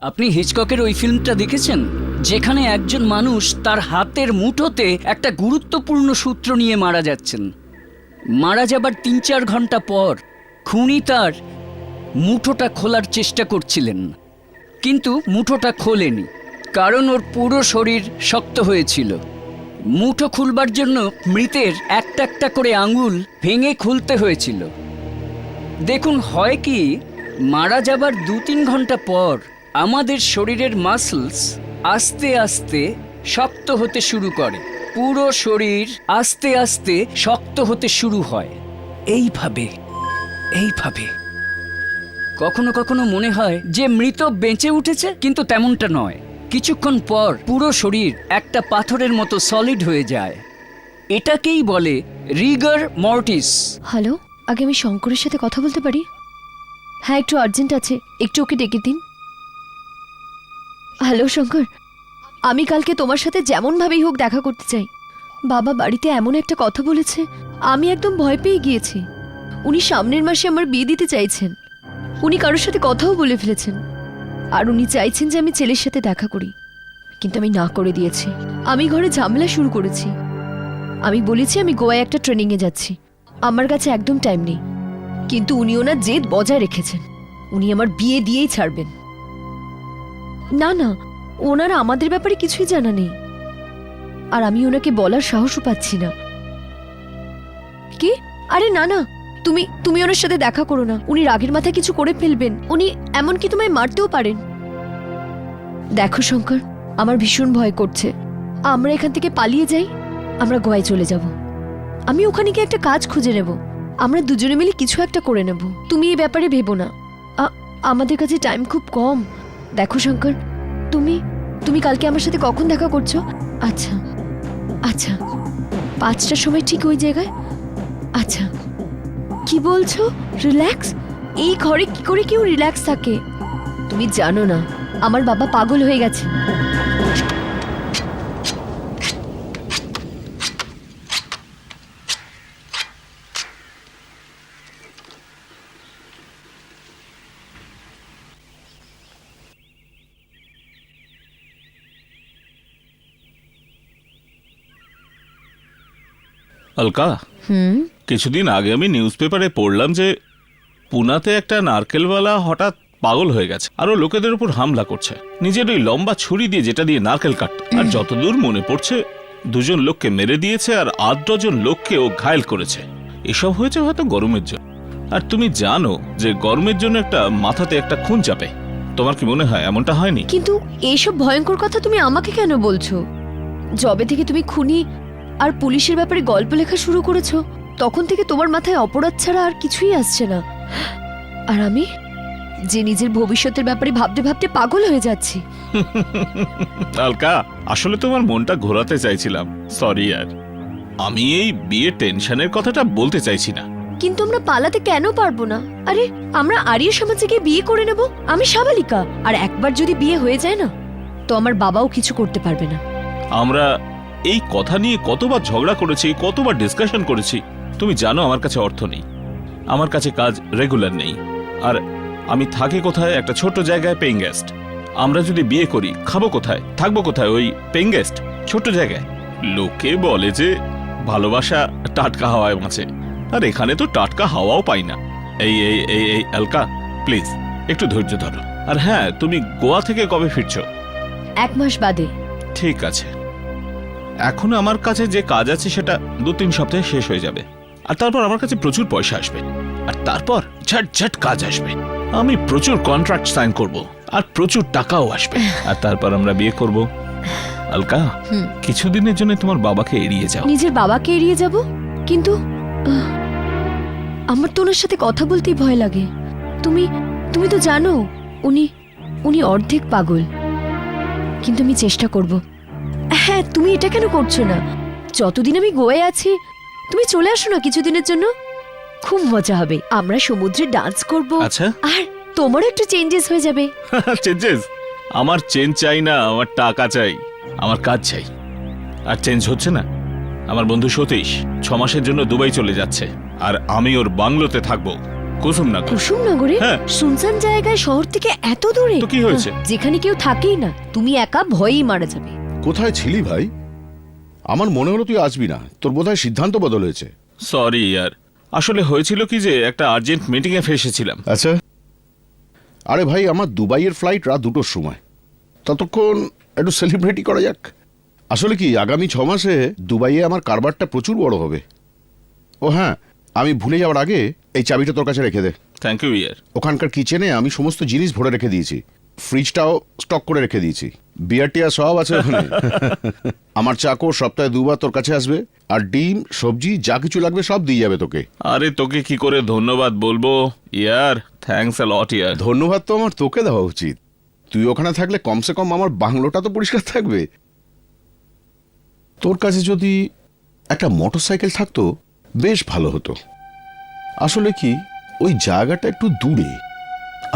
আপনি হিচককের ওই ফিল্মটা দেখেছেন, যেখানে একজন মানুষ তার হাতের মুঠোতে একটা গুরুত্বপূর্ণ সূত্র নিয়ে মারা যাচ্ছেন। মারা যাবার ৩-৪ ঘন্টা পর খুনি তার মুঠোটা খোলার চেষ্টা করছিলেন, কিন্তু মুঠোটা খোলেনি, কারণ ওর পুরো শরীর শক্ত হয়েছিল। মুঠো খুলবার জন্য মৃতের একটা একটা করে আঙুল ভেঙে খুলতে হয়েছিল। দেখুন, হয় কি, মারা যাবার ২-৩ ঘন্টা পর আমাদের শরীরের মাসলস আস্তে আস্তে শক্ত হতে শুরু করে, পুরো শরীর আস্তে আস্তে শক্ত হতে শুরু হয়। এইভাবে এইভাবে কখনো কখনো মনে হয় যে মৃত বেঁচে উঠেছে, কিন্তু তেমনটা নয়। কিছুক্ষণ পর পুরো শরীর একটা পাথরের মতো সলিড হয়ে যায়। এটাকেই বলে রিগার মর্টিস। হ্যালো, আগে আমি শঙ্করের সাথে কথা বলতে পারি? হ্যাঁ, একটু আর্জেন্ট আছে, একটু ওকে ডেকে দিন। হ্যালো শঙ্কর, আমি কালকে তোমার সাথে যেমনভাবেই হোক দেখা করতে চাই। বাবা বাড়িতে এমন একটা কথা বলেছে, আমি একদম ভয় পেয়ে গিয়েছি। উনি সামনের মাসে আমার বিয়ে দিতে চাইছেন। উনি কারোর সাথে কথাও বলে ফেলেছেন, আর উনি চাইছেন যে আমি ছেলের সাথে দেখা করি, কিন্তু আমি না করে দিয়েছি। আমি ঘরে ঝামেলা শুরু করেছি। আমি বলেছি আমি গোয়ায় একটা ট্রেনিংয়ে যাচ্ছি, আমার কাছে একদম টাইম নেই, কিন্তু উনি ওনার জেদ বজায় রেখেছেন। উনি আমার বিয়ে দিয়েই ছাড়বেন। না না, ওনার আমাদের ব্যাপারে কিছুই জানা নেই, আর আমি ওনাকে বলার সাহসও পাচ্ছি না। কি? আরে না না, তুমি তুমি ওনার সাথে দেখা করো না। উনি রাগের মাথায় কিছু করে ফেলবেন, উনি এমনকি তোমায় মারতেও পারেন। দেখো শঙ্কর, আমার ভীষণ ভয় করছে। আমরা এখান থেকে পালিয়ে যাই, আমরা গোয়ায় চলে যাব। আমি ওখানে গিয়ে একটা কাজ খুঁজে নেব, আমরা দুজনে মিলে কিছু একটা করে নেব। তুমি এই ব্যাপারে ভেবো না, আমাদের কাছে টাইম খুব কম। দেখো শঙ্কর, তুমি তুমি কালকে আমার সাথে কখন দেখা করছো? আচ্ছা আচ্ছা, 5টার সময় ঠিক ওই জায়গায়। আচ্ছা, কি বলছো? রিল্যাক্স? এই ঘরে কি করে কেউ রিল্যাক্স থাকে? তুমি জানো না, আমার বাবা পাগল হয়ে গেছে। অলকা, কিছুদিন আগে আমি নিউজ পেপারে পড়লাম যে পুনাতে একটা নারকেলওয়ালা হঠাৎ পাগল হয়ে গেছে, আরো লোকেদের উপর হামলা করছে নিজের ওই লম্বা ছুরি দিয়ে, যেটা দিয়ে নারকেল কাটত। আর যতদূর মনে পড়ছে 2 জন লোককে মেরে দিয়েছে আর 8 ডজন লোককে ও ঘায়েল করেছে। এসব হয়েছে হয়তো গরমের জন্য। আর তুমি জানো যে গরমের জন্য একটা মাথাতে একটা খুন চাপে। তোমার কি মনে হয় এমনটা হয়নি? কিন্তু এইসব ভয়ঙ্কর কথা তুমি আমাকে কেন বলছো? যবে থেকে তুমি খুনি আর পুলিশের ব্যাপারে গল্প লেখা শুরু করেছো, তখন থেকে তোমার মাথায় অপরাধ ছাড়া আর কিছুই আসছে না। আর আমি যে নিজের ভবিষ্যতের ব্যাপারে ভাবতে ভাবতে পাগল হয়ে যাচ্ছি। অলকা, আসলে তোমার মনটা ঘোরাতে চাইছিলাম। সরি আর আমি এই বিয়ে টেনশনের কথাটা বলতে চাইছি না। কিন্তু আমরা পালাতে কেন পারবো না? আরে আমরা আর্য সমাজে গিয়ে বিয়ে করে নেব। আমি সাবালিকা, আর একবার যদি বিয়ে হয়ে যায় না, তো আমার বাবাও কিছু করতে পারবে না। আমরা এই কথা নিয়ে কতবার ঝগড়া করেছি, কতবার ডিসকাশন করেছি। তুমি জানো আমার কাছে অর্থ নেই, আমার কাছে কাজ রেগুলার নেই, আর আমি থাকি কোথায়? একটা ছোট জায়গায়, পেইং গেস্ট। আমরা যদি বিয়ে করি, খাবো কোথায়, থাকবো কোথায়? ওই পেইং গেস্ট ছোট জায়গায়। লোকে বলে যে ভালোবাসা টাটকা হাওয়ায় বাঁচে, আর এখানে তো টাটকা হাওয়াও পাই না। এই এই এই এই অলকা, প্লিজ একটু ধৈর্য ধরো। আর হ্যাঁ, তুমি গোয়া থেকে কবে ফিরছো? 1 মাস বাদে। ঠিক আছে, এখন আমার কাছে যে কাজ আছে সেটা 2-3 সপ্তাহে শেষ হয়ে যাবে, আর তারপর আমার কাছে প্রচুর পয়সা আসবে, আর তারপর ঝটঝট কাজ আসবে। আমি প্রচুর কন্ট্রাক্ট সাইন করব, আর প্রচুর টাকাও আসবে, আর তারপর আমরা বিয়ে করব। অলকা, কিছুদিনের জন্য তোমার বাবাকে এড়িয়ে যাও। নিজের বাবাকে এড়িয়ে যাব? কিন্তু আমার তো ওনার সাথে কথা বলতেই ভয় লাগে। তুমি তুমি তো জানো উনি অর্ধেক পাগল। কিন্তু আমি চেষ্টা করব। হ্যাঁ, তুমি এটা কেন করছো না? যতদিন আমি গোয়ায় আছি, তুমি চলে আসো না কিছুদিনের জন্য। খুব মজা হবে, আমরা সমুদ্রে ডান্স করব। আচ্ছা, আর তোমারও একটু চেঞ্জেস হয়ে যাবে। চেঞ্জেস? আমার চেঞ্জ চাই না, আমার টাকা চাই, আমার কাজ চাই। আর চেঞ্জ হচ্ছে না। আমার বন্ধু সতীশ 6 মাসের জন্য দুবাই চলে যাচ্ছে, আর আমি ওর বাংলোতে থাকবো। কুসুমনগর। কুসুমনগরে? হ্যাঁ। শুনশান জায়গায়, শহর থেকে এত দূরে? তো কি হয়েছে? যেখানে কেউ থাকেই না, তুমি একা ভয়েই মারা যাবে। কোথায় ছিলি ভাই? আমার মনে হলো তুই আসবি না, তোর বোধহয় সিদ্ধান্ত বদল হয়েছে। সরি ইয়ার, আসলে হয়েছিল কি যে একটা আর্জেন্ট মিটিং এ ফেসেছিলাম। আচ্ছা, আরে ভাই আমার দুবাইয়ের ফ্লাইট রাত 2টোর সময়, ততক্ষণ একটু সেলিব্রেটি করা যাক। আসলে কি আগামী 6 মাসে দুবাইয়ে আমার কারবারটা প্রচুর বড় হবে। ও হ্যাঁ, আমি ভুলে যাওয়ার আগে এই চাবিটা তোর কাছে রেখে দে। থ্যাংক ইউ ইয়ার। ওখানকার কিচেনে আমি সমস্ত জিনিস ভরে রেখে দিয়েছি, ফ্রিজটাও স্টক করে রেখে দিয়েছি, বিয়ার টিয়ার সব আছে ওখানে। আমার চাকর সপ্তাহে 2 বার তোর কাছে আসবে, আর ডিম সবজি যা কিছু লাগবে সব দিয়ে যাবে তোকে। আরে তোকে কি করে ধন্যবাদ বলবো ইয়ার, থ্যাঙ্কস আ লট ইয়ার। ধন্যবাদ তো আমার তোকে দেওয়া উচিত, তুই ওখানে থাকলে কমসে কম আমার বাংলোটা তো পরিষ্কার থাকবে। তোর কাছে যদি একটা মোটরসাইকেল থাকতো বেশ ভালো হতো। আসলে কি ওই জায়গাটা একটু দূরে,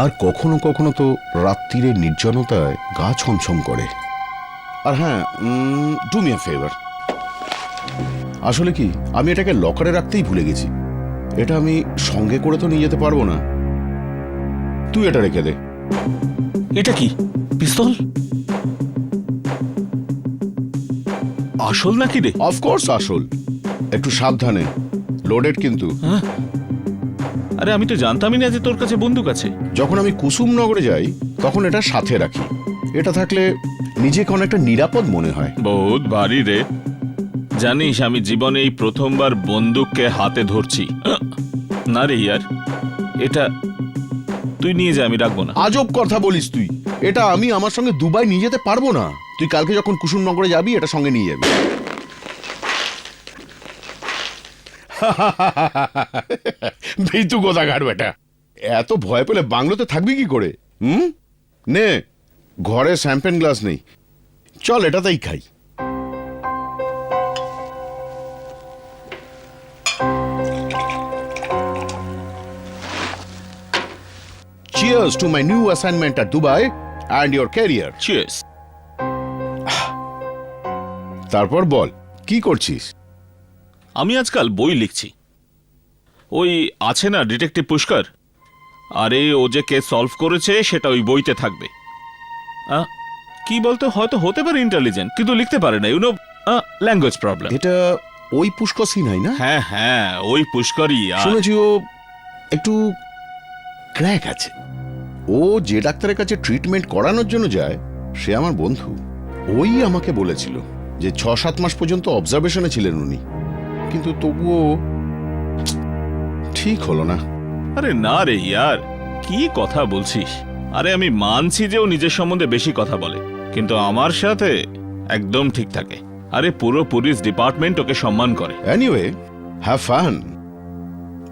আর কখনো কখনো তো রাত্রিরে নির্জনতায় গা ছমছম করে। আর হ্যাঁ, ডু মি আ ফেভার, আসলে কি আমি এটাকে লকারে রাখতেই ভুলে গেছি। এটা আমি সঙ্গে করে তো নিয়ে যেতে পারবো না, তুই এটা রেখে দে। এটা কি পিস্তল? আসল নাকি রে? অফকোর্স আসল, একটু সাবধানে, লোডেড কিন্তু। আরে আমি তো জানতামই না যে তোর কাছে বন্দুক আছে। যখন আমি কুসুমনগরে যাই তখন এটা সাথে রাখি, এটা থাকলে নিজেকে অনেকটা নিরাপদ মনে হয়। বহুত ভারী রে। জানিস আমি জীবনে এই প্রথমবার বন্দুককে হাতে ধরছি। না রে ইয়ার, এটা তুই নিয়ে যা, আমি রাখবো না। আজব কথা বলিস তুই, এটা আমি আমার সঙ্গে দুবাই নিয়ে যেতে পারবো না। তুই কালকে যখন কুসুমনগরে যাবি এটা সঙ্গে নিয়ে যাবি। ভীতু কোথাকার বেটা, এত ভয় পেলে বাংলোতে থাকবি কি করে? নে, ঘরে শ্যাম্পেন গ্লাস নেই, চল এটাতেই খাই। Cheers to my new assignment at Dubai and your career. Cheers. তারপর বল, কি করছিস? আমি আজকাল বই লিখছি। ওই আছে না ডিটেকটিভ পুষ্কর, আরে ও যে কেস সলভ করেছে সেটা ওই বইতে থাকবে। কি বলতো, হয়তো হতে পারে ইন্টেলিজেন্ট, কিন্তু লিখতে পারে না, ইউনো ল্যাঙ্গুয়েজ প্রবলেম। এটা ওই পুষ্কর সিনহাই না? হ্যাঁ হ্যাঁ, ওই পুষ্করই। শুনেছি ও একটু ক্র্যাক আছে। ও যে ডাক্তারের কাছে ট্রিটমেন্ট করানোর জন্য যায় সে আমার বন্ধু। ওই আমাকে বলেছিল যে 6-7 মাস পর্যন্ত অবজারভেশনে ছিলেন উনি, কিন্তু তবুও ঠিক হলো না। আরে না রে ইয়ার, কি কথা বলছিস? আরে আমি মানছি যে ও নিজের সম্বন্ধে বেশি কথা বলে, কিন্তু আমার সাথে একদম ঠিক থাকে। আরে পুরো পুলিশ ডিপার্টমেন্ট ওকে সম্মান করে। Anyway, have fun.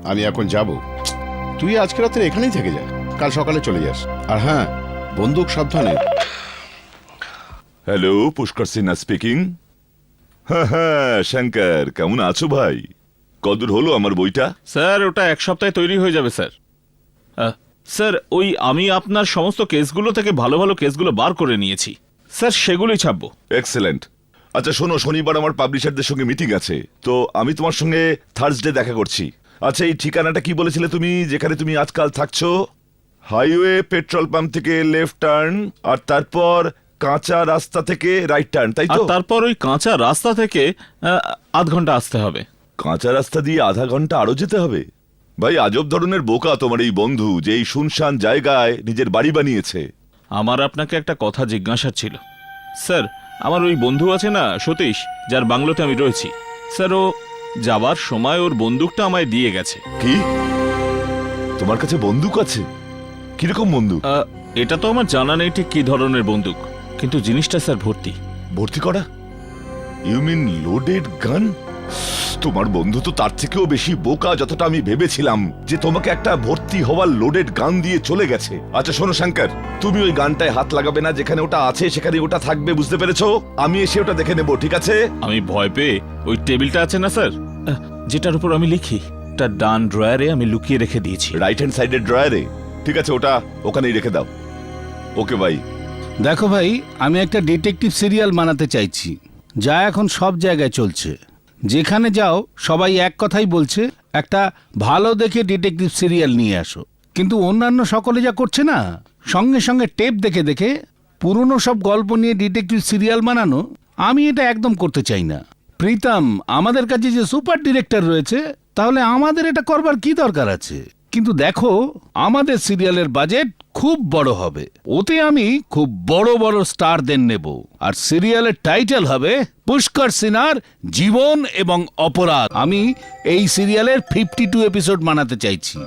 আমি এখন যাব, তুই আজকে রাতে এখানেই থেকে যা, কাল সকালে চলে যাস। আর হ্যাঁ, বন্দুক সাবধানে। Hello, Pushkar Sinha speaking. হ্যাঁ হ্যাঁ, শঙ্কর কেমন আছো ভাই? কদূর হলো আমার বইটা? স্যার ওটা 1 সপ্তাহে তৈরি হয়ে যাবে স্যার। স্যার ওই আমি আপনার সমস্ত কেসগুলো থেকে ভালো ভালো কেসগুলো বার করে নিয়েছি স্যার, সেগুলোই ছাপবো। এক্সেলেন্ট। আচ্ছা শোনো, শনিবার আমার পাবলিশারদের সঙ্গে মিটিং আছে, তো আমি তোমার সঙ্গে থার্সডে দেখা করছি। আচ্ছা এই ঠিকানাটা কি বলেছিলে তুমি, যেখানে তুমি আজকাল থাকছো? হাইওয়ে পেট্রোল পাম্প থেকে লেফট টার্ন, আর তারপর কাঁচা রাস্তা থেকে রাইট টার্ন, তাই আর তো? তারপর ওই কাঁচা রাস্তা থেকে আধ ঘন্টা আসতে হবে। কাঁচা রাস্তা দিয়ে আধা ঘন্টা আরো যেতে হবে? ভাই আজব ধরনের বোকা তোমার এই বন্ধু, যে এই শুনশান জায়গায় নিজের বাড়ি বানিয়েছে। আমার আপনাকে একটা কথা জিজ্ঞাসা ছিল স্যার। আমার ওই বন্ধু আছে না সতীশ, যার বাংলোতে আমি রয়েছি স্যার, ও যাবার সময় ওর বন্দুকটা আমায় দিয়ে গেছে। কি তোমার কাছে বন্দুক আছে? কিরকম বন্দুক? এটা তো আমার জানা নেই ঠিক কি ধরনের বন্দুক, কিন্তু জিনিসটা স্যার ভর্তি। ভর্তি করা? ইউ মিন লোডেড গান? তোমার বন্ধু তো তার থেকেও বেশি বোকা যতটা আমি ভেবেছিলাম, যে তোমাকে একটা ভর্তি হওয়ার লোডেড গান দিয়ে চলে গেছে। আচ্ছা শোনো শঙ্কর, তুমি ওই গানটায় হাত লাগাবে না, যেখানে ওটা আছে সেখানে ওটা থাকবে, বুঝতে পেরেছো? আমি এসে ওটা দেখে নেব, ঠিক আছে? আমি ভয় পেয়ে ওই টেবিলটা আছে না স্যার, যেটার উপর আমি লিখি, তার ডান ড্রয়ারে আমি লুকিয়ে রেখে দিয়েছি। রাইট হ্যান্ড সাইডের ড্রয়ারে? ঠিক আছে, ওটা ওখানেই রেখে দাও। ওকে ভাই। দেখো ভাই, আমি একটা ডিটেকটিভ সিরিয়াল বানাতে চাইছি, যা এখন সব জায়গায় চলছে। যেখানে যাও সবাই এক কথাই বলছে, একটা ভালো দেখে ডিটেকটিভ সিরিয়াল নিয়ে আসো। কিন্তু অন্যান্য সকলে যা করছে না, সঙ্গে সঙ্গে টেপ দেখে দেখে পুরনো সব গল্প নিয়ে ডিটেকটিভ সিরিয়াল বানানো, আমি এটা একদম করতে চাই না। প্রীতম, আমাদের কাছে যে সুপার ডিরেক্টর রয়েছে, তাহলে আমাদের এটা করবার কি দরকার আছে? কিন্তু দেখো, আমাদের সিরিয়ালের বাজেট খুব বড় হবে, ওতে আমি খুব বড় বড় স্টারদের নেব, আর সিরিয়ালের টাইটেল হবে পুষ্কর সিনহার জীবন এবং অপরাধ। আমি এই সিরিয়ালের 52 এপিসোড বানাতে চাইছি।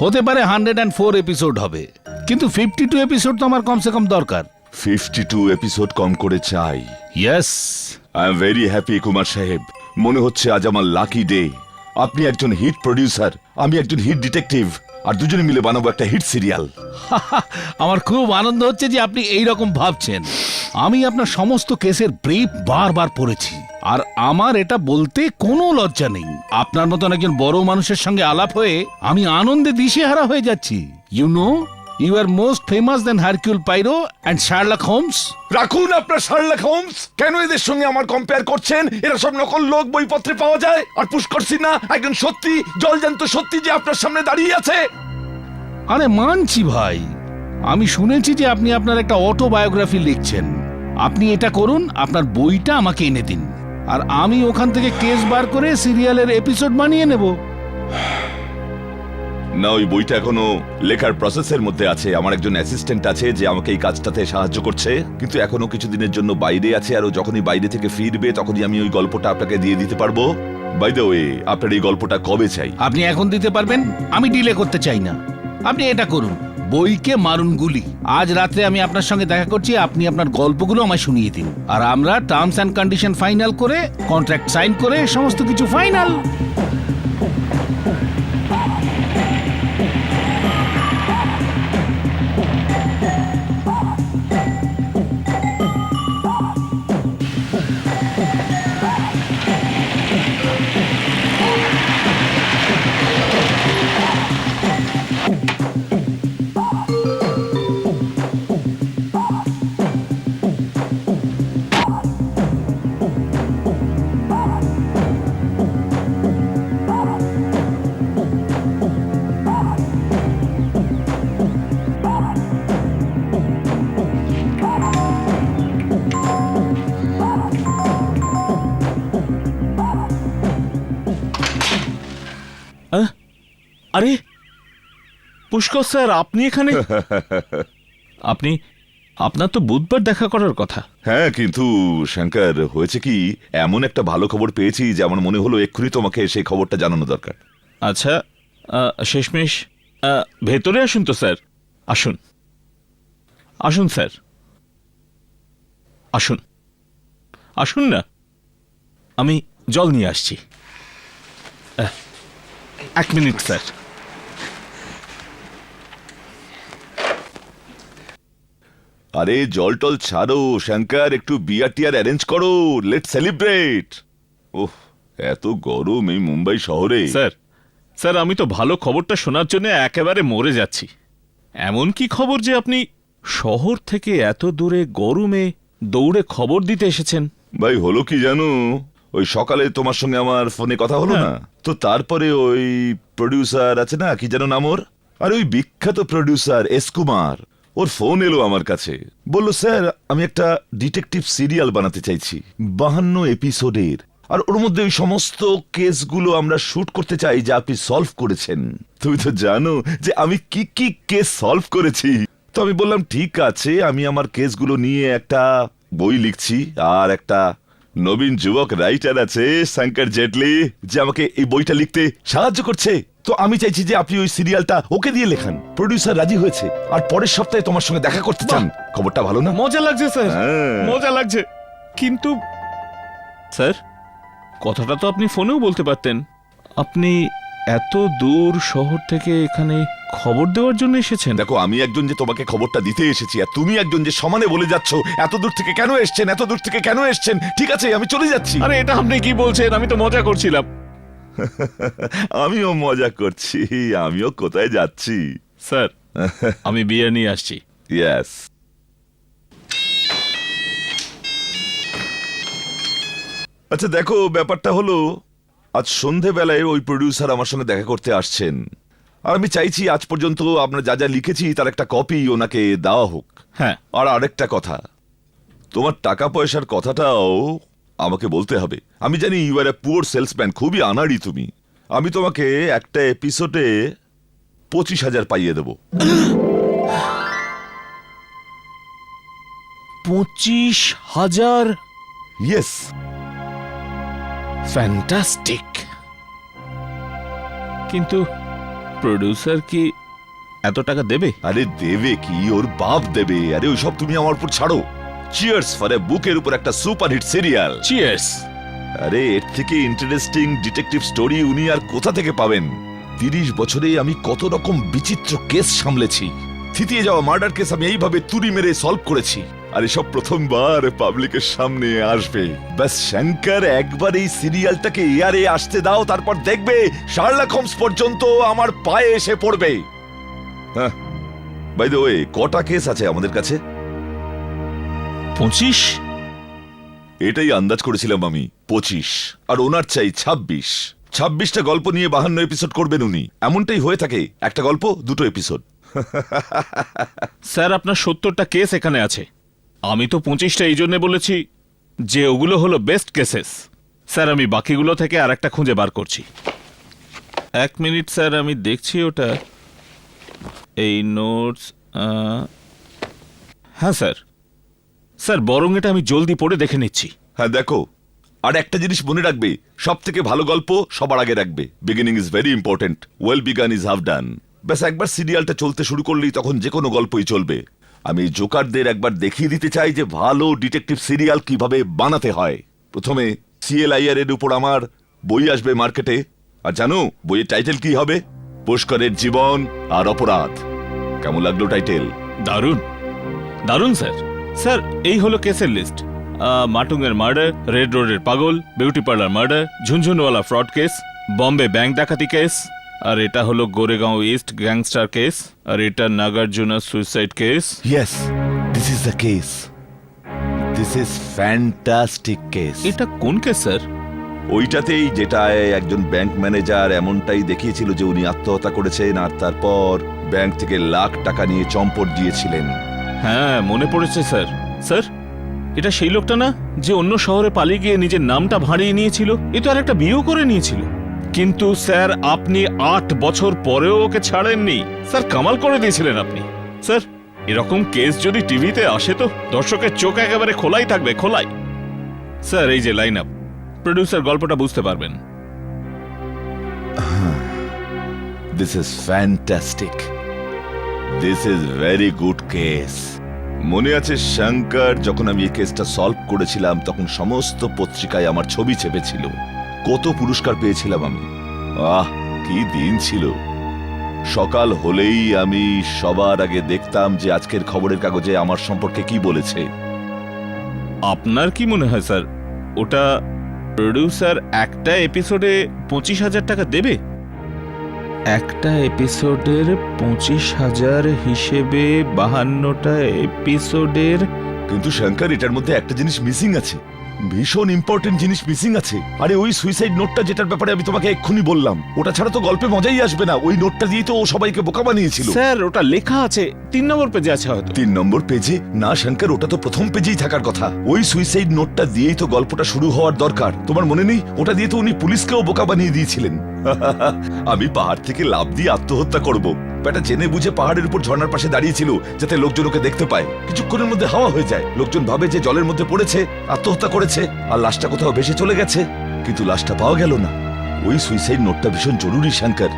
হতে পারে 104 এপিসোড হবে, কিন্তু 52 এপিসোড তো আমার কমসে কম দরকার। 52 এপিসোড কম করে চাই। Yes. I am very happy Kumar সাহেব। মনে হচ্ছে আজ আমার লাকি ডে। আপনি একজন হিট প্রডিউসার, আমি একজন হিট ডিটেকটিভ, আর দুজনে মিলে বানাবো একটা হিট সিরিয়াল। আমার খুব আনন্দ হচ্ছে যে আপনি এই রকম ভাবছেন। আমি আপনার সমস্ত কেসের ব্রিফ বারবার পড়েছি, আর আমার এটা বলতে কোনো লজ্জা নেই। আপনার মতন একজন বড় মানুষের সঙ্গে আলাপ হয়ে আমি আনন্দে দিশেহারা হয়ে যাচ্ছি। You know, you are most famous than Hercule Poirot and Sherlock Holmes. রাখুন আপনার শার্লক হোমস। কেন এদের সঙ্গে আমার কম্পেয়ার করছেন? এরা সব নকল লোক, বইপত্রে পাওয়া যায়। আর পুষ্কর সিনহা একজন সত্যি জলজান্ত সত্যি যে আপনার সামনে দাঁড়িয়ে আছে। আরে মানছি ভাই, আমি শুনেছি যে আপনি আপনার একটা অটোবায়োগ্রাফি লিখছেন। আপনি এটা করুন, আপনার বইটা আমাকে এনে দিন, আর আমি ওখান থেকে কেস বার করে সিরিয়ালের এপিসোড বানিয়ে নেব। না, ওই বইটা এখনো লেখার প্রসেসের মধ্যে আছে। আমার একজন অ্যাসিস্ট্যান্ট আছে যে আমাকে এই কাজটাতে সাহায্য করছে, কিন্তু এখনো কিছুদিনের জন্য বাইরে আছে। আর ও যখনই বাইরে থেকে ফিরবে তখনই আমি ওই গল্পটা আপনাকে দিয়ে দিতে পারবো। বাই দ্য ওয়ে, আপনার এই গল্পটা কবে চাই? আপনি এখন দিতে পারবেন, আমি ডিলে করতে চাই না। আপনি এটা করুন, বইকে মারুন গুলি। আজ রাত্রে আমি আপনার সঙ্গে দেখা করছি, আপনি আপনার গল্পগুলো আমায় শুনিয়ে দিন, আর আমরা টার্মস অ্যান্ড কন্ডিশন ফাইনাল করে, কন্ট্রাক্ট সাইন করে সমস্ত কিছু ফাইনাল। আরে পুষ্কর স্যার, আপনি এখানে? আপনার তো বুধবার দেখা করার কথা। হ্যাঁ, কিন্তু শঙ্কর, হয়েছে কি, এমন একটা ভালো খবর পেয়েছি যে আমার মনে হলো এক্ষুনি তোমাকে সেই খবরটা জানানো দরকার। আচ্ছা, শেষমেশ ভেতরে আসুন তো স্যার। আসুন আসুন স্যার, আসুন আসুন না, আমি জল নিয়ে আসছি। 1 মিনিট স্যার। আরে জল টল ছাড়ো শঙ্কর, একটু বিয়ার টিয়ার অ্যারেঞ্জ করো, লেট সেলিব্রেট। ওহ, এত গরম এই মুম্বাই শহরে। স্যার, আমি তো ভালো খবরটা শোনার জন্য একেবারে মরে যাচ্ছি। এমন কি খবর যে আপনি শহর থেকে এত দূরে গরমে দৌড়ে খবর দিতে এসেছেন? ভাই, হলো কি জানো, ওই সকালে তোমার সঙ্গে আমার ফোনে কথা হলো না, তো তারপরে ওই প্রডিউসার আছে না, কি যেন নাম ওর, আর ওই বিখ্যাত প্রডিউসার এস কুমার, ওর ফোন এলো আমার কাছে। বলল, স্যার আমি একটা ডিটেকটিভ সিরিয়াল বানাতে চাইছি 52 এপিসোডের, আর ওর মধ্যে ওই সমস্ত কেসগুলো আমরা শুট করতে চাই যা আপনি সলভ করেছেন। তুমি তো জানো যে আমি কি কি কেস সলভ করেছি। তো আমি বললাম ঠিক আছে, আমি আমার কেসগুলো নিয়ে একটা বই লিখছি, আর একটা নবীন যুবক রাইটার আছে শঙ্কর জেটলি, যে আমাকে এই বইটা লিখতে সাহায্য করছে। তো আমি চাইছি যে আপনি ওই সিরিয়ালটা ওকে দিয়ে লেখান। প্রডিউসার রাজি হয়েছে, আর পরের সপ্তাহে তোমার সঙ্গে দেখা করতে চান। খবরটা ভালো না? মজা লাগছে স্যার, হ্যাঁ। মজা লাগছে। কিন্তু স্যার, কথাটা তো আপনি ফোনেও বলতে পারতেন। আপনি এত দূর শহর থেকে এখানে খবর দেওয়ার জন্য এসেছেন? দেখো, আমি একজন যে তোমাকে খবরটা দিতে এসেছি, আর তুমি একজন যে সমানে বলে যাচ্ছ এত দূর থেকে কেন এসছেন, এত দূর থেকে কেন এসছেন। ঠিক আছে, আমি চলে যাচ্ছি। আরে এটা আপনি কি বলছেন? আমি তো মজা করছিলাম। আমিও মজা করছি, আমিও কোথায় যাচ্ছি। স্যার, আমি বিয়ার নিয়ে আসছি। ইয়েস। আচ্ছা দেখো, ব্যাপারটা হলো আজ সন্ধেবেলায় ওই প্রডিউসার আমার সঙ্গে দেখা করতে আসছেন, আর আমি চাইছি আজ পর্যন্ত আপনার যা যা লিখেছি তার একটা কপি ওনাকে দেওয়া হোক। হ্যাঁ, আর আরেকটা কথা, তোমার টাকা পয়সার কথাটাও আমাকে বলতে হবে। আমি জানি you are a poor salesman, খুবই আনাড়ি তুমি। আমি তোমাকে একটা এপিসোডে 25,000 পাইয়ে দেবো। 25,000? ইয়েস। ফ্যান্টাস্টিক। কিন্তু প্রডিউসার কি এত টাকা দেবে? আরে দেবে কি, ওর বাপ দেবে। আরে ওইসব তুমি আমার উপর ছাড়ো। চিয়ার্স ফর এ বুকের উপর একটা সুপারহিট সিরিয়াল। চিয়ার্স। আরে এর থেকে ইন্টারেস্টিং ডিটেকটিভ স্টোরি উনি আর কোথা থেকে পাবেন? 30 বছরে আমি কত রকম বিচিত্র কেস সামলেছি। থিতিয়ে যাওয়া মার্ডার কেস আমি এইভাবে তুড়ি মেরে সলভ করেছি, আর এসব প্রথমবার পাবলিকের সামনে আসবে। ব্যাস শঙ্কর, একবার এই সিরিয়ালটাকে এয়ারে আসতে দাও, তারপর দেখবে শার্লক হোমস পর্যন্ত আমার পায়ে এসে পড়বে। হ্যাঁ, বাই দ্য ওয়ে, কটা কেস আছে আমাদের কাছে? 25? এটাই আন্দাজ করেছিলাম আমি, 25। আর ওনার চাই 26। 26টা গল্প নিয়ে 52 এপিসোড করবেন উনি। এমনটাই হয়ে থাকে, একটা গল্প 2 এপিসোড। স্যার, আপনার 70টা কেস এখানে আছে। আমি তো 25টা এই জন্য বলেছি যে ওগুলো হলো বেস্ট কেসেস। স্যার, আমি বাকিগুলো থেকে আর একটা খুঁজে বার করছি। 1 মিনিট স্যার, আমি দেখছি ওটা। এই নোটস। হ্যাঁ স্যার। স্যার, বরং এটা আমি জলদি পড়ে দেখে নিচ্ছি। হ্যাঁ দেখো, আর একটা জিনিস মনে রাখবে, সব থেকে ভালো গল্প সবার আগে রাখবে। Beginning is very important, well began is half ডান। ব্যাস একবার সিরিয়ালটা চলতে শুরু করলেই তখন যে কোনো গল্পই চলবে। আমি জোকারদের একবার দেখিয়ে দিতে চাই যে ভালো ডিটেকটিভ সিরিয়াল কিভাবে বানাতে হয়। প্রথমে CLIR এর উপর আমার বই আসবে মার্কেটে, আর জানো বইয়ের টাইটেল কি হবে? পুষ্করের জীবন আর অপরাধ। কেমন লাগলো টাইটেল? দারুণ, দারুণ স্যার। স্যার, এই হলো কেসের লিস্ট। মাটুংয়ের মার্ডার, রেড রোডের পাগল, beauty parlour murder, Jhunjhunwala fraud case, Bombay bank ডাকাতি কেস, আর এটা হলো গোরেগাঁও ইস্ট গ্যাংস্টার কেস, আর এটা Nagarjuna suicide case. Yes, this is the case. This is fantastic case. এটা কোন কেস স্যার? ওইটাতেই যেটায় একজন ব্যাংক ম্যানেজার এমনটাই দেখিয়েছিল যে উনি আত্মহত্যা করেছেন, আর তারপর ব্যাংক থেকে লাখ টাকা নিয়ে চম্পট দিয়েছিলেন। হ্যাঁ, মনে পড়েছে স্যার। স্যার, এটা সেই লোকটা না যে অন্য শহরে পালিয়ে গিয়ে নিজের নামটা ভাড়িয়ে নিয়েছিল? এ তো আর একটা বিয়েও করে নিয়েছিল। কিন্তু স্যার, আপনি 8 বছর পরেও ওকে ছাড়েননি। স্যার, কামাল করে দিয়েছিলেন আপনি। স্যার, এরকম কেস যদি টিভিতে আসে তো দর্শকের চোখ একেবারে খোলাই থাকবে, খোলাই। স্যার, এই যে লাইন আপ, প্রডিউসার গল্পটা বুঝতে পারবেন। This is fantastic. This is very good case. মনে আছে শঙ্কর, যখন আমি এই কেসটা সলভ করেছিলাম তখন সমস্ত পত্রিকায় আমার ছবি চেপেছিল। কত পুরস্কার পেয়েছিলাম আমি। আহ, কি দিন ছিল। সকাল হলেই আমি সবার আগে দেখতাম যে আজকের খবরের কাগজে আমার সম্পর্কে কি বলেছে। আপনার কি মনে হয় স্যার, ওটা প্রডিউসার একটা এপিসোডে 25,000 টাকা দেবে? একটা এপিসোডের 25,000 হিসেবে 52টা এপিসোডের। কিন্তু শঙ্কর, এটার মধ্যে একটা জিনিস মিসিং আছে, ভীষণ ইম্পর্টেন্ট জিনিস মিসিং আছে। আরে ওই সুইসাইড নোটটা যেটার ব্যাপারে আমি তোমাকে এক্ষুনি বললাম, ওটা ছাড়া তো গল্পে মজাই আসবে না। ওই নোটটা দিয়ে তো ও সবাইকে বোকা বানিয়েছিল। স্যার, ওটা লেখা আছে 3 নম্বর পেজে আছে হয়তো। 3 নম্বর পেজে? না শঙ্কর, ওটা তো প্রথম পেজেই থাকার কথা। ওই সুইসাইড নোটটা দিয়েই তো গল্পটা শুরু হওয়ার দরকার। তোমার মনে নেই? ওটা দিয়ে তো উনি পুলিশকেও বোকা বানিয়ে দিয়েছিলেন। আমি পাহাড় থেকে লাফ দিয়ে আত্মহত্যা করব, বেটা জেনে বুঝে পাহাড়ের উপর ঝর্ণার পাশে দাঁড়িয়েছিল যাতে লোকজন ওকে দেখতে পায়। কিছুক্ষণের মধ্যে হাওয়া হয়ে যায়, লোকজন ভাবে যে জলের মধ্যে পড়েছে, আত্মহত্যা করেছে, আর লাশটা কোথাও ভেসে চলে গেছে। কিন্তু লাশটা পাওয়া গেল না। ওই সুইসাইড নোটটা ভীষণ জরুরি শঙ্কর।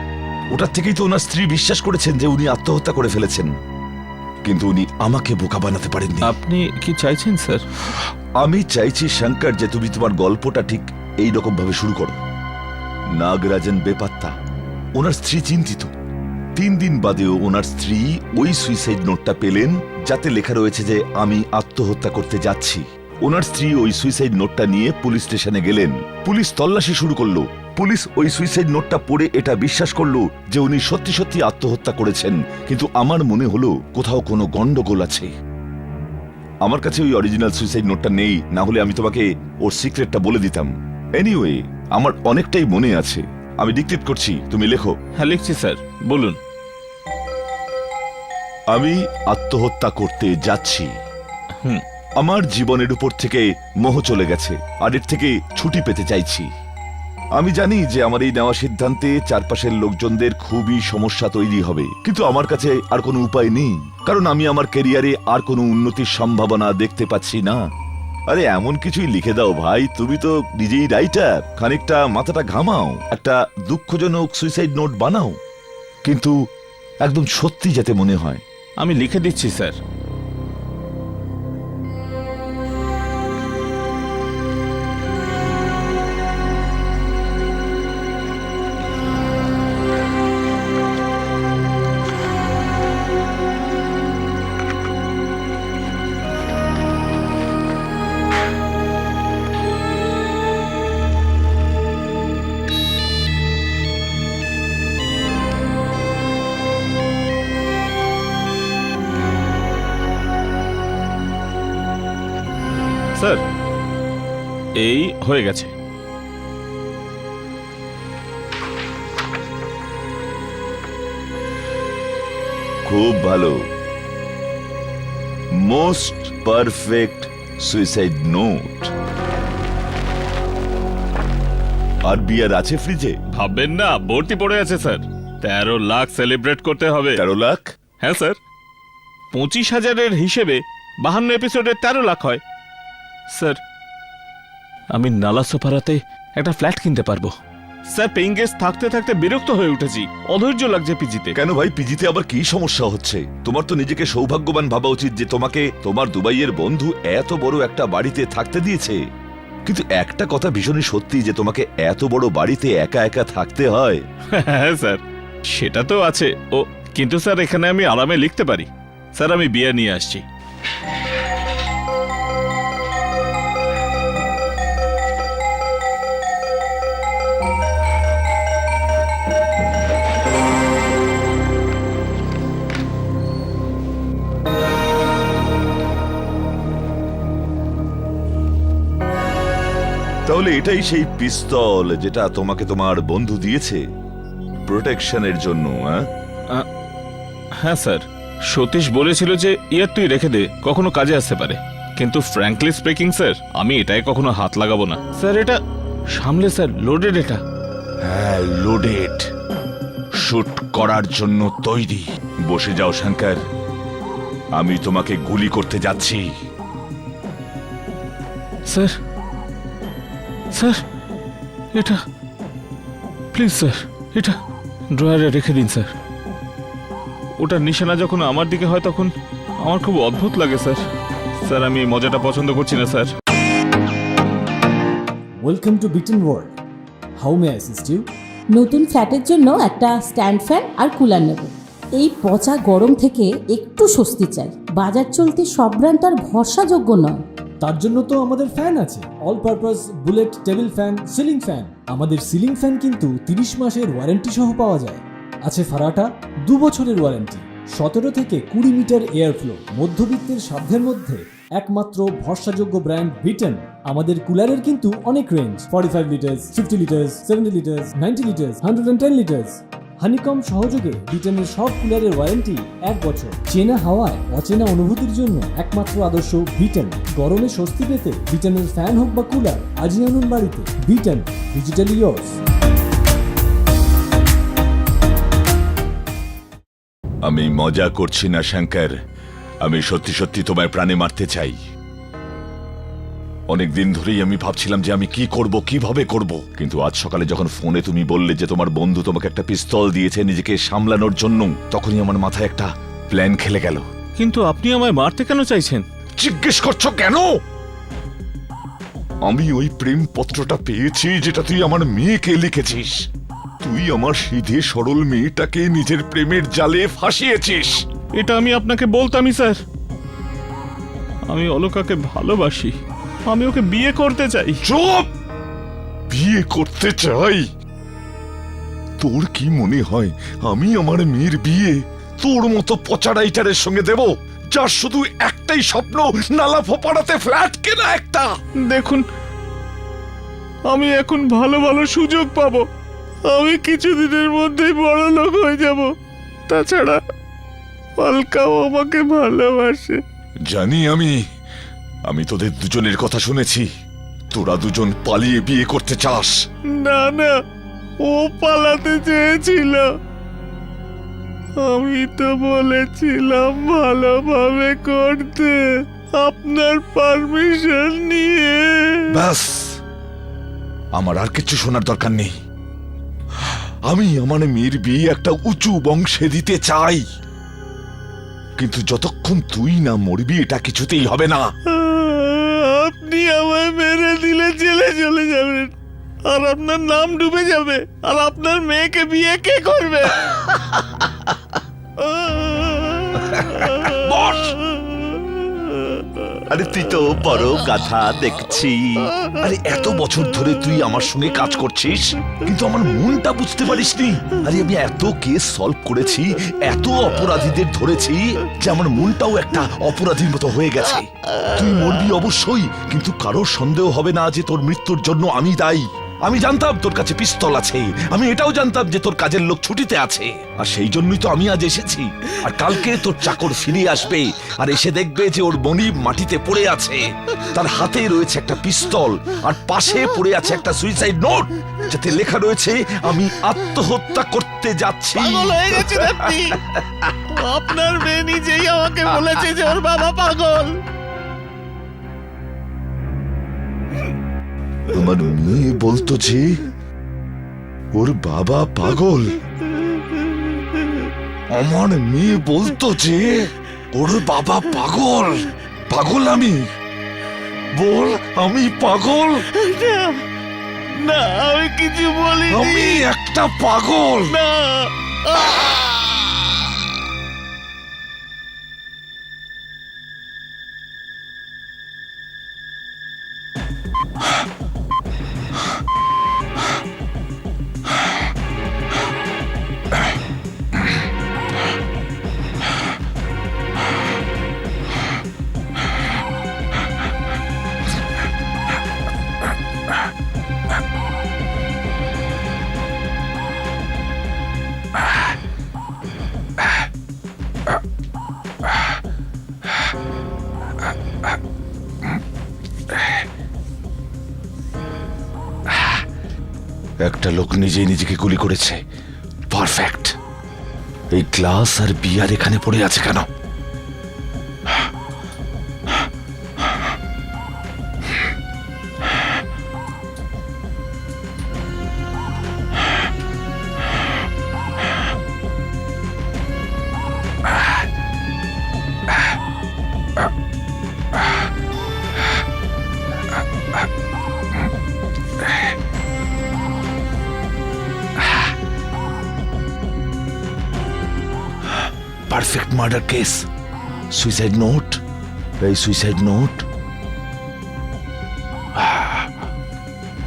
ওটার থেকেই তো ওনার স্ত্রী বিশ্বাস করেছেন যে উনি আত্মহত্যা করে ফেলেছেন, কিন্তু উনি আমাকে বোকা বানাতে পারেননি। আপনি কি চাইছেন স্যার? আমি চাইছি শঙ্কর যে তুমি তোমার গল্পটা ঠিক এই রকম ভাবে শুরু করো। নাগরাজন বেপাত্তা, ওনার স্ত্রী চিন্তিত। 3 দিন বাদেও ওনার স্ত্রী ওই সুইসাইড নোটটা পেলেন যাতে লেখা রয়েছে যে আমি আত্মহত্যা করতে যাচ্ছি। ওনার স্ত্রী ওই সুইসাইড নোটটা নিয়ে পুলিশ স্টেশনে গেলেন। পুলিশ তল্লাশি শুরু করলো। পুলিশ ওই সুইসাইড নোটটা পড়ে এটা বিশ্বাস করলো যে উনি সত্যি সত্যি আত্মহত্যা করেছেন। কিন্তু আমার মনে হলো কোথাও কোনো গন্ডগোল আছে। আমার কাছে ওই অরিজিনাল সুইসাইড নোটটা নেই, না হলে আমি তোমাকে ওর সিক্রেটটা বলে দিতাম। এনিওয়ে, আমার অনেকটাই মনে আছে। আমি ডিকটেট করছি, তুমি লেখো। হ্যাঁ লিখছি স্যার, বলুন। আমি আত্মহত্যা করতে যাচ্ছি। হুম। আমার জীবনের উপর থেকে মোহ চলে গেছে, আর এর থেকে ছুটি পেতে চাইছি। আমি জানি যে আমার এই নেওয়া সিদ্ধান্তে চারপাশের লোকজনদের খুবই সমস্যা তৈরি হবে, কিন্তু আমার কাছে আর কোনো উপায় নেই, কারণ আমি আমার ক্যারিয়ারে আর কোনো উন্নতির সম্ভাবনা দেখতে পাচ্ছি না। আরে এমন কিছুই লিখে দাও ভাই, তুমি তো নিজেই রাইটার, খানিকটা মাথাটা ঘামাও, একটা দুঃখজনক সুইসাইড নোট বানাও, কিন্তু একদম সত্যি যাতে মনে হয়। আমি লিখে দিচ্ছি স্যার। স্যার এই হয়ে গেছে। খুব ভালো, মোস্ট পারফেক্ট সুইসাইড নোট। আর বিয়ার আছে ফ্রিজে? ভাববেন না, ভর্তি পড়ে আছে স্যার। 13 লাখ সেলিব্রেট করতে হবে। 13 লাখ? হ্যাঁ স্যার, 25,000-এর হিসেবে 52 এপিসোডে 13 লাখ হয়। স্যার আমি নালাসোপাড়াতে একটা ফ্ল্যাট কিনতে পারবো। স্যার পেইং গেস্ট থাকতে থাকতে বিরক্ত হয়ে উঠেছি, অধৈর্য লাগছে পিজিতে। কেন ভাই, পিজিতে আবার কি সমস্যা হচ্ছে? তোমার তো নিজেকে সৌভাগ্যবান ভাবা উচিত যে তোমাকে তোমার দুবাইয়ের বন্ধু এত বড় একটা বাড়িতে থাকতে দিয়েছে। কিন্তু একটা কথা ভীষণই সত্যি যে তোমাকে এত বড় বাড়িতে একা একা থাকতে হয়। হ্যাঁ স্যার, সেটা তো আছে। ও কিন্তু স্যার এখানে আমি আরামে লিখতে পারি। স্যার আমি বিয়ে নিয়ে আসছি। তাহলে এটাই সেই পিস্তল যেটা তোমাকে তোমার বন্ধু দিয়েছে প্রোটেকশনের জন্য? হ্যাঁ স্যার, সতীশ বলেছিল যে ইয়ার তুই রেখে দে, কখনো কাজে আসতে পারে। কিন্তু ফ্র্যাঙ্কলি স্পিকিং স্যার, আমি এটাই কখনো হাত লাগাবো না। স্যার এটা সামলে স্যার, লোডেড এটা। হ্যাঁ, লোডেড, শুট করার জন্য তৈরি। বসে যাও শঙ্কর, আমি তোমাকে গুলি করতে যাচ্ছি। স্যার স্যার এটা প্লিজ স্যার, এটা ড্রয়ারে রেখে দিন স্যার। ওটার নিশানা যখন আমার দিকে হয় তখন আমার খুব অদ্ভুত লাগে স্যার। স্যার আমি এই মজাটা পছন্দ করছি না sir. Welcome to Beaten world. How may assist you? নতুন ফ্ল্যাটের জন্য একটা স্ট্যান্ড ফ্যান আর কুলার নেব। এই পচা গরম থেকে একটু স্বস্তি চাই। বাজার চলতে সব ব্র্যান্ড তো আর ভরসাযোগ্য নয়। তার জন্য তো আমাদের ফ্যান আছে, all purpose bullet table fan, ceiling fan. আমাদের সিলিং ফ্যান কিন্তু 30 মাসের ওয়ারেন্টি সহ পাওয়া যায়। আছে ফারাটা 2 বছরের ওয়ারেন্টি, 17 থেকে 20 মিটার এয়ার ফ্লো। মধ্যবিত্তের সাধ্যের মধ্যে একমাত্র ভরসাযোগ্য ব্র্যান্ড বিটেন। আমাদের কুলারের কিন্তু অনেক range, 45 litres, 50 litres, 70 litres, 90 litres, 110 litres. Honeycomb সহযোগে বিটেনের সব কুলারের ওয়ারেন্টি 1 বছর। চেনা হাওয়ায় অচেনা অনুভূতির জন্য একমাত্র আদর্শ বিটেন। গরমে স্বস্তি পেতে বিটেনের ফ্যান হোক বা কুলার, আজই আনুন বাড়িতে। Beaten, digitally yours. আমি মজা করছি না শঙ্কর, আমি সত্যি সত্যি তোমায় প্রাণে মারতে চাই। অনেকদিন ধরেই আমি ভাবছিলাম যে আমি কি করব, কিভাবে করব, কিন্তু আজ সকালে যখন ফোনে তুমি বললে যে তোমার বন্ধু তোমাকে একটা পিস্তল দিয়েছে নিজেকে সামলানোর জন্য, তখনই আমার মাথায় একটা প্ল্যান খেলে গেল। কিন্তু আপনি আমায় মারতে কেন চাইছেন? জিজ্ঞেস করছো কেন? আমি ওই প্রেম পত্রটা পেয়েছি যেটা তুই আমার মেয়েকে লিখেছিস। তুই আমার সিধে সরল মেয়েটাকে নিজের প্রেমের জালে ফাঁসিয়েছিস। এটা আমি আপনাকে বলতামই স্যার। আমি অলকাকে ভালোবাসি, আমি ওকে বিয়ে করতে চাই। চুপ! বিয়ে করতে চাই? তোর কি মনে হয় আমি আমার মেয়ের বিয়ে তোর মতো পচা রাইটারের সঙ্গে দেব, যার শুধু একটাই স্বপ্ন, নালা ফোপাড়াতে ফ্ল্যাট কেনা একটা? দেখুন আমি এখন ভালো ভালো সুযোগ পাবো, আমি কিছুদিনের মধ্যেই বড় লোক হয়ে যাব। তাছাড়া অলকাও আমাকে ভালোবাসে। জানি আমি তোদের দুজনের কথা শুনেছি। তোরা দুজন পালিয়ে বিয়ে করতে চাস। না না, ও পালাতে চেয়েছিল। আমি তো বলেছিলাম ভালোভাবে করতে, আপনার পারমিশন নিয়ে। ব্যাস, আমার আর কিছু শোনার দরকার নেই। আমি আমার মেয়ের বিয়ে একটা উঁচু বংশে দিতে চাই, কিন্তু যতক্ষণ তুই না মরবি এটা কিছুতেই হবে না। আপনি আমায় মেরে দিলে জেলে চলে যাবেন, আর আপনার নাম ডুবে যাবে, আর আপনার মেয়েকে বিয়ে কে করবে? বস! আরে তুই তো বড় গাধা দেখছি। আরে এত বছর ধরে তুই আমার সঙ্গে কাজ করছিস, কিন্তু আমার মনটা বুঝতে পারিসনি। আরে আমি এত কেস সলভ করেছি, এত অপরাধীদের ধরেছি, যে আমার মনটাও একটা অপরাধীর মতো হয়ে গেছে। তুই মরবি অবশ্যই, কিন্তু কারোর সন্দেহ হবে না যে তোর মৃত্যুর জন্য আমি দায়ী। আমি জানতাম তোর কাছে পিস্তল আছে, আমি এটাও জানতাম যে তোর কাজের লোক ছুটিতে আছে, আর সেই জন্যই তো আমি আজ এসেছি। আর কালকে তোর চাকর ফিরে আসবে, আর এসে দেখবে যে ওর মনিব মাটিতে পড়ে আছে, তার হাতে রয়েছে একটা পিস্তল, আর পাশে পড়ে আছে একটা সুইসাইড নোট, যাতে লেখা রয়েছে আমি আত্মহত্যা করতে যাচ্ছি। পাগল হয়ে গেছেন আপনি। আপনার মেয়ে নিজেই আমাকে বলেছে যে ওর বাবা পাগল। আমার মেয়ে বলতো যে ওর বাবা পাগল। আমার মেয়ে বলতো যে ওর বাবা পাগল। পাগল আমি? বল, আমি পাগল? না, আমি কিছু বলিনি। আমি একটা পাগল। না। একটা লোক নিজেই নিজেকে গুলি করেছে। পারফেক্ট। এই গ্লাস আর বিয়ার এখানে পড়ে আছে কেন? Perfect murder case. Suicide note. এই সুইসাইড নোট।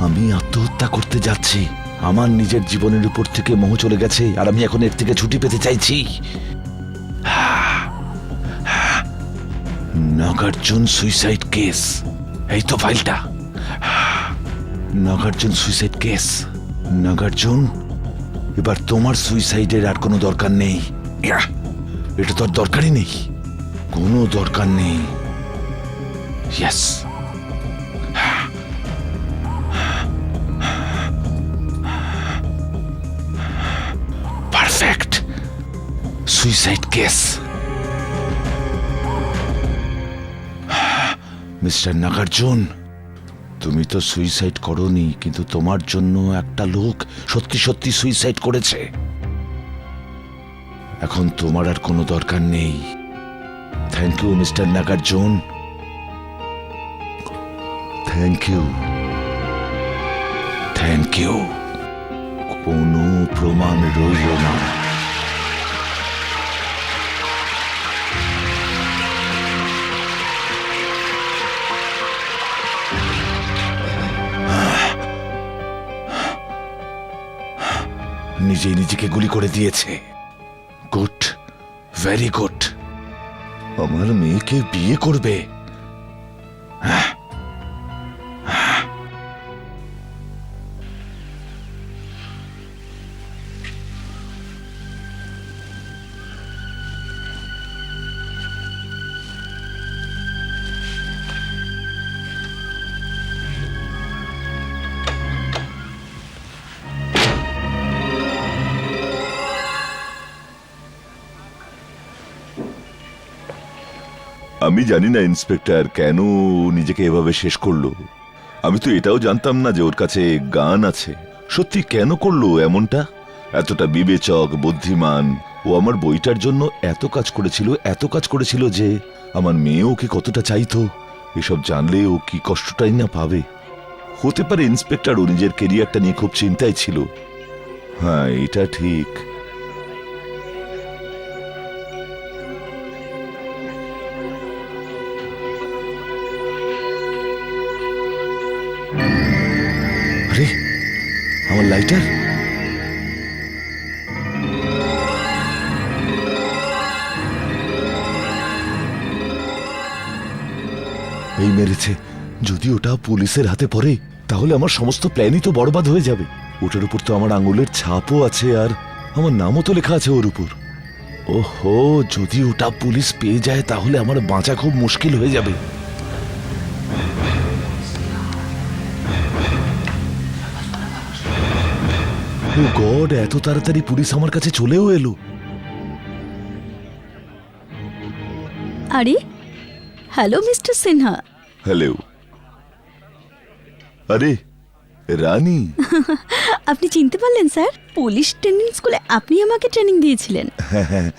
আমি আত্মহত্যা করতে যাচ্ছি। আমার নিজের জীবনের উপর থেকে মোহ চলে গেছে, আর আমি এখন এর থেকে ছুটি পেতে চাইছি। Nagarjun suicide case. এই তো ফাইলটা। Nagarjuna suicide case. নাগার্জুন, এবার তোমার সুইসাইডের আর কোনো দরকার নেই। এটা তোর দরকারই নেই, কোনো দরকার নেই। Yes. Perfect suicide case. Mister Nagarjun, তুমি তো সুইসাইড করোনি, কিন্তু তোমার জন্য একটা লোক সত্যি সত্যি সুইসাইড করেছে। এখন তোমার আর কোনো দরকার নেই। Thank you mister Nagarjun, thank you, thank you. কোনো প্রমাণ রইল না। নিজেই নিজেকে গুলি করে দিয়েছে। Good, very good. আমার মেয়েকে বিয়ে করবে। আমি জানি না ইন্সপেক্টর কেন ও নিজেকে এভাবে শেষ করলো। আমি তো এটাও জানতাম না যে ওর কাছে গান আছে। সত্যি কেন করলো এমনটা? এতটা বিবেচক, বুদ্ধিমান, ও আমার বইটার জন্য এত কাজ করেছিল যে আমার মেয়ে ওকে কতটা চাইতো। এসব জানলে ও কি কষ্টটাই না পাবে। হতে পারে ইন্সপেক্টর ও নিজের কেরিয়ারটা নিয়ে খুব চিন্তায় ছিল। হ্যাঁ, এটা ঠিক। আরে, আমার লাইটার! এই মেরেছে। যদি ওটা পুলিশের হাতে পড়ে তাহলে আমার সমস্ত প্ল্যানই তো বরবাদ হয়ে যাবে। ওটার উপর তো আমার আঙুলের ছাপও আছে, আর আমার নামও তো লেখা আছে ওর উপর। ওহো, যদি ওটা পুলিশ পেয়ে যায় তাহলে আমার বাঁচা খুব মুশকিল হয়ে যাবে। ও গড, এত তাড়াতাড়ি পুলিশ আমার কাছে চলেও এলো। আরে হ্যালো মিস্টার সিনহা। হ্যালো। আরে রানী, আপনি চিনতে পারলেন স্যার? পুলিশ ট্রেনিং স্কুলে আপনি আমাকে ট্রেনিং দিয়েছিলেন। হ্যাঁ হ্যাঁ,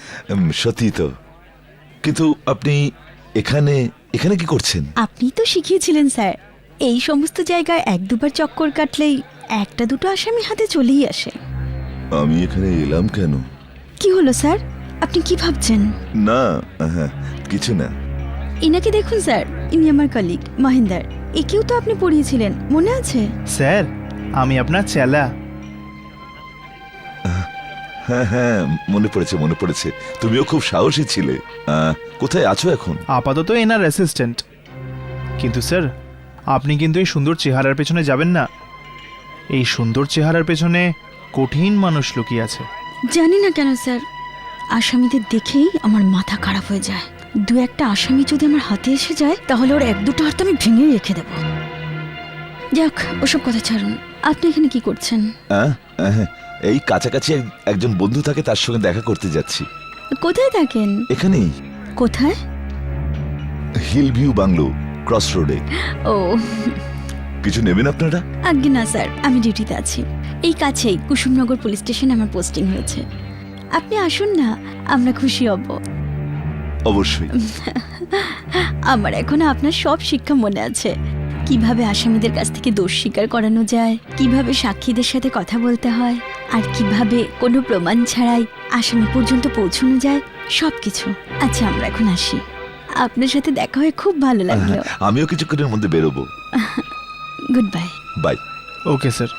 সত্যি তো। কিন্তু আপনি এখানে এখানে কি করছেন? আপনি তো শিখিয়েছিলেন স্যার, এই সমস্ত জায়গায় এক দুবার চক্কর কাটলেই একটা দুটো আসামি হাতে চলেই আসে। আমি এখানে এলাম কেন? কি হলো স্যার, আপনি কি ভাবছেন? না, হ্যাঁ, কিছু না। এনাকে দেখুন স্যার, ইনি আমার কলিগ মহেন্দার। একেও তো আপনি পড়িয়েছিলেন, মনে আছে? স্যার, আমি আপনার চেলা। হ্যাঁ হ্যাঁ, মনে পড়েছে। তুমিও খুব সাহসী ছিলে। কোথায় আছো এখন? আপাতত এনার অ্যাসিস্ট্যান্ট। কিন্তু স্যার, আপনি কিন্তু এই সুন্দর চেহারার পেছনে যাবেন না। এই সুন্দর চেহারার পেছনে কঠিন মানুষ লুকিয়ে আছে। জানি না কেন স্যার, আসামিদের দেখেই আমার মাথা খারাপ হয়ে যায়। দু একটা আসামি যদি আমার হাতে এসে যায় তাহলে ওর এক দুটো হাত আমি ভেঙে রেখে দেব। যাক, ওসব কথা ছাড়ুন, আপনি এখানে কি করছেন? এই কাছাকাছি একজন বন্ধু থাকে, তার সঙ্গে দেখা করতে যাচ্ছি। কোথায় থাকেন? এখানেই, কোথায়? হিল ভিউ বাংলো, ক্রস রোডে। ও কিছু নেবেন আপনারা? আজ্ঞে না স্যার, আমি ডিউটিতে আছি। এই কাছেই কুসুমনগর পুলিশ স্টেশনে আমার পোস্টিং হয়েছে। আপনি আসুন না, আমরা খুশি হব। অবশ্যই। আমার এখনো আপনার সব শিক্ষা মনে আছে। কিভাবে আসামিদের কাছ থেকে দোষ স্বীকার করানো যায়, কিভাবে সাক্ষীদের সাথে কথা বলতে হয়, আর কিভাবে কোনো প্রমাণ ছাড়াই আসামি পর্যন্ত পৌঁছানো যায়, সবকিছু। আচ্ছা, আমরা এখন আসি। আপনার সাথে দেখা হয়ে খুব ভালো লাগলো। আমিও কিছুক্ষণের মধ্যে বেরোবো। Good bye. Bye. Okay sir.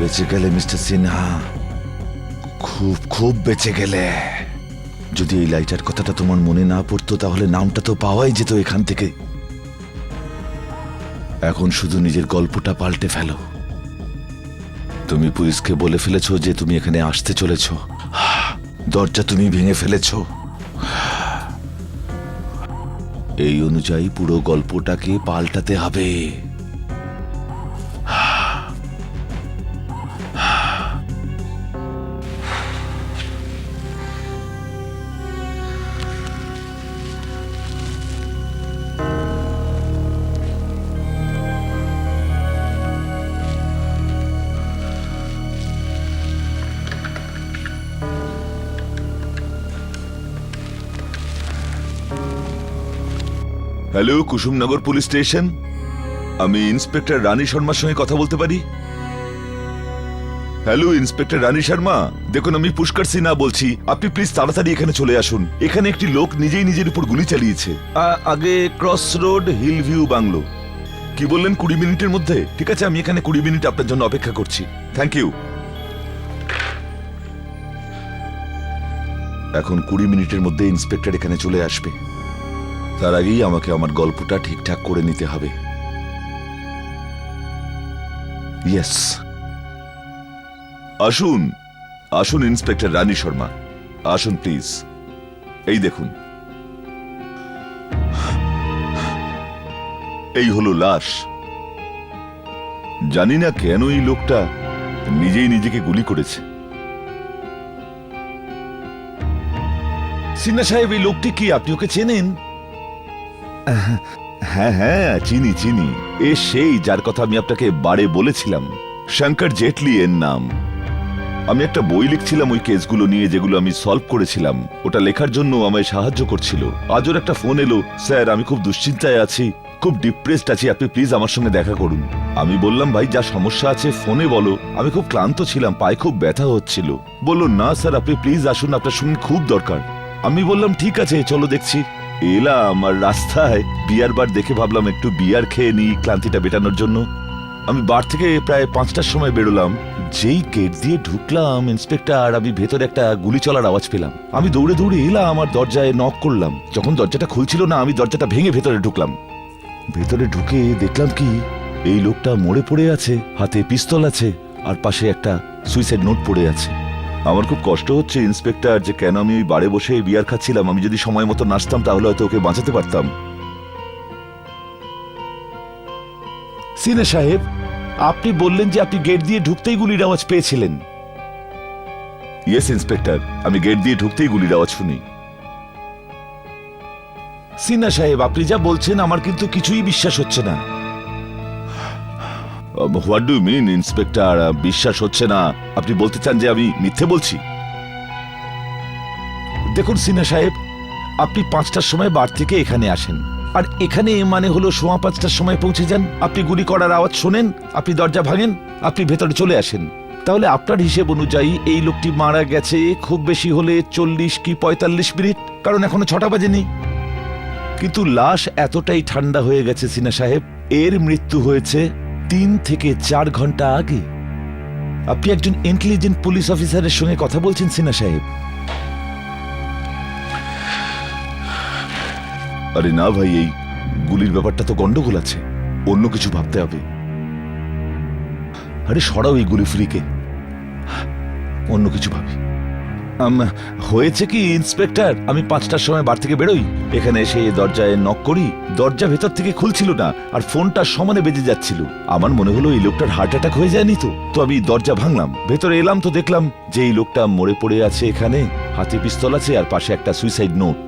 বেঁচে গেলে মিস্টার সিনহা, খুব খুব বেঁচে গেলে। যদি এই লাইটার কথাটা তোমার মনে না পড়তো তাহলে নামটা তো পাওয়াই যেত এখান থেকে। এখন শুধু নিজের গল্পটা পাল্টে ফেলো। তুমি পুলিশকে বলে ফেলেছো যে তুমি এখানে আসতে চলেছো। দরজা তুমি ভেঙে ফেলেছো। এই অনুযায়ী পুরো গল্পটাকে পাল্টাতে হবে। Hello, Kusumnagar police station. আমি ইন্সপেক্টর রানী শর্মার সঙ্গে কথা বলতে পারি? হ্যালো ইন্সপেক্টর রানী শর্মা, দেখুন আমি পুষ্কর সিনহা বলছি। আপনি প্লিজ তাড়াতাড়ি এখানে চলে আসুন। এখানে একটি লোক নিজেই নিজের উপর গুলি চালিয়েছে। আগে cross road hill view bungalow. কি বললেন 20 মিনিটের মধ্যে? ঠিক আছে, আমি এখানে 20 মিনিট আপনার জন্য অপেক্ষা করছি। Thank you. এখন 20 মিনিটের মধ্যে ইন্সপেক্টর এখানে চলে আসবে। তার আগেই আমাকে আমার গল্পটা ঠিকঠাক করে নিতে হবে। ইয়েস, আসুন আসুন ইন্সপেক্টর রানী শর্মা, আসুন প্লিজ। এই দেখুন, এই হলো লাশ। জানি না কেন এই লোকটা নিজেই নিজেকে গুলি করেছে। সিনহা সাহেব, এই লোকটি কি? আপনি ওকে চেনেন? হ্যাঁ হ্যাঁ, চিনি চিনি। এ সেই যার কথা আমি আপনাকে বারে বলেছিলাম। শঙ্কর জেটলি এর নাম। আমি একটা বই লিখছিলাম ওই কেসগুলো নিয়ে, যেগুলো আমি সলভ করেছিলাম। ওটা লেখার জন্য আমায় সাহায্য করছিল। আজ ওর একটা ফোন এলো, স্যার আমি খুব দুশ্চিন্তায় আছি, খুব ডিপ্রেসড আছি, আপনি প্লিজ আমার সঙ্গে দেখা করুন। আমি বললাম, ভাই যা সমস্যা আছে ফোনে বলো। আমি খুব ক্লান্ত ছিলাম, পায়ে খুব ব্যথা হচ্ছিল। বললো, না স্যার আপনি প্লিজ আসুন, আপনার সঙ্গে খুব দরকার। আমি বললাম ঠিক আছে চলো দেখছি। এলাম আর রাস্তায় বিয়ার বার দেখে ভাবলাম একটু বিয়ার খেয়ে নিই ক্লান্তিটা মেটানোর জন্য। আমি বার থেকে প্রায় 5টার সময় বেরোলাম। যেই গেট দিয়ে ঢুকলাম ইন্সপেক্টর, আমি ভেতরে একটা গুলি চলার আওয়াজ পেলাম। আমি দৌড়ে দৌড়ে এলাম, আমার দরজায় নক করলাম। যখন দরজাটা খুলছিল না, আমি দরজাটা ভেঙে ভেতরে ঢুকলাম। ভেতরে ঢুকে দেখলাম কি, এই লোকটা মরে পড়ে আছে, হাতে পিস্তল আছে আর পাশে একটা সুইসাইড নোট পড়ে আছে। আমার খুব কষ্ট হচ্ছে ইন্সপেক্টর, যে কেন আমি ওই বারে বসে বিয়ার খাচ্ছিলাম। আমি যদি সময় মতো নাচতাম তাহলে হয়তো ওকে বাঁচাতে পারতাম। সিনহা সাহেব, আপনি বললেন যে আপনি গেট দিয়ে ঢুকতেই গুলির আওয়াজ পেয়েছিলেন। ইয়েস ইন্সপেক্টর, আমি গেট দিয়ে ঢুকতেই গুলির আওয়াজ শুনি। সিনহা সাহেব, আপনি যা বলছেন আমার কিন্তু কিছুই বিশ্বাস হচ্ছে না। What do mean inspector? বিশ্বাস হচ্ছে না? আপনি বলতে চান যে আমি মিথ্যে বলছি? দেখুন সিনহা সাহেব, আপনি 5টার সময় বার থেকে এখানে আসেন, আর এখানে মানে হলো 5:15টার সময় পৌঁছে যান। আপনি গুলি করার আওয়াজ শোনেন, আপনি দরজা ভাঙেন, আপনি ভেতরে চলে আসেন। তাহলে আপনার হিসেব অনুযায়ী এই লোকটি মারা গেছে খুব বেশি হলে 40 কি 45 মিনিট, কারণ এখনো 6টা বাজেনি। কিন্তু লাশ এতটাই ঠান্ডা হয়ে গেছে সিনহা সাহেব, এর মৃত্যু হয়েছে 3 থেকে 4 ঘন্টা আগে। আপনি একজন ইন্টেলিজেন্ট পুলিশ অফিসারের সঙ্গে কথা বলছেন সিনহা সাহেব। আরে না ভাই, এই গুলির ব্যাপারটা তো গন্ডগোল আছে, অন্য কিছু ভাবতে হবে। আরে সরাও এই গুলি ফ্রিকে, অন্য কিছু ভাবি। হয়েছে কি ইন্সপেক্টর, আমি 5টার সময় বার থেকে বেরোই, এখানে এসে দরজায় নক করি, দরজা ভেতর থেকে খুলছিল না আর ফোনটা সমানে বেজে যাচ্ছিল। আমার মনে হলো এই লোকটার হার্ট অ্যাটাক হয়ে যায়নি তো আমি দরজা ভাঙলাম, ভেতরে এলাম তো দেখলাম যে এই লোকটা মরে পড়ে আছে এখানে, হাতে পিস্তল আছে আর পাশে একটা সুইসাইড নোট।